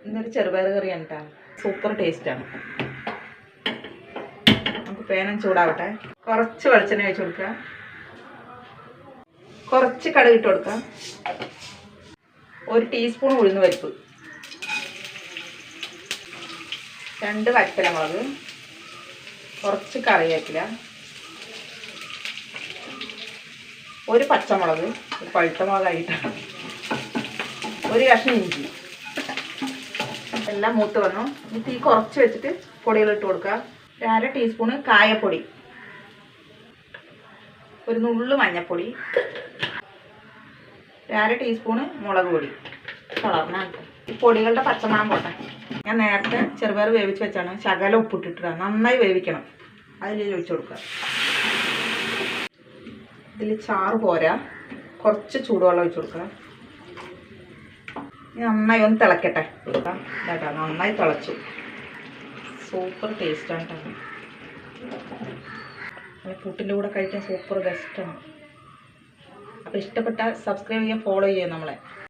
ഇന്നൊരു ചെറുപയർ കറിയാണ് കേട്ടോ. സൂപ്പർ ടേസ്റ്റാണ്. നമുക്ക് പേനം ചൂടാവട്ടെ. കുറച്ച് വെളിച്ചെണ്ണ ഒഴിച്ച് കൊടുക്കുക. കുറച്ച് കടുക് ഇട്ട് കൊടുക്കാം. 1 ടീസ്പൂൺ ഉഴുന്ന് പരിപ്പ്, 2 വറ്റലമുളക്, കുറച്ച് കറിവേപ്പില, 1 പച്ചമുളക്, പഴുത്ത മുളകായിട്ടാണ്, 1 കഷ്ണം ഇഞ്ചി. എല്ലാം മൂത്ത് വന്നു. ഈ തീ കുറച്ച് വെച്ചിട്ട് പൊടികളിട്ട് കൊടുക്കുക. 1/2 ടീസ്പൂണ് കായപ്പൊടി, 1 നുള്ളു മഞ്ഞൾപ്പൊടി, 1/2 ടീസ്പൂണ് മുളക് പൊടി. കളറിനാണ് ഈ പൊടികളുടെ പച്ചമണം പോട്ടെ. ഞാൻ നേരത്തെ ചെറുപയർ വേവിച്ച് വെച്ചാണ്. ശകലം ഉപ്പിട്ടിട്ടാണ്. നന്നായി വേവിക്കണം. അതിൽ ഒഴിച്ച് കൊടുക്കുക. ഇതിൽ ചാറ് പോരാ, കുറച്ച് ചൂടുവെള്ളം ഒഴിച്ച് കൊടുക്കുക. നന്നായി ഒന്ന് തിളക്കട്ടെ. കേട്ടോ, നന്നായി തിളച്ചു. സൂപ്പർ ടേസ്റ്റാണ് കേട്ടോ. പുട്ടിൻ്റെ കൂടെ കഴിക്കാൻ സൂപ്പർ ബെസ്റ്റാണ്. അപ്പോൾ ഇഷ്ടപ്പെട്ടാൽ സബ്സ്ക്രൈബ് ചെയ്യാൻ, ഫോളോ ചെയ്യാം നമ്മളെ.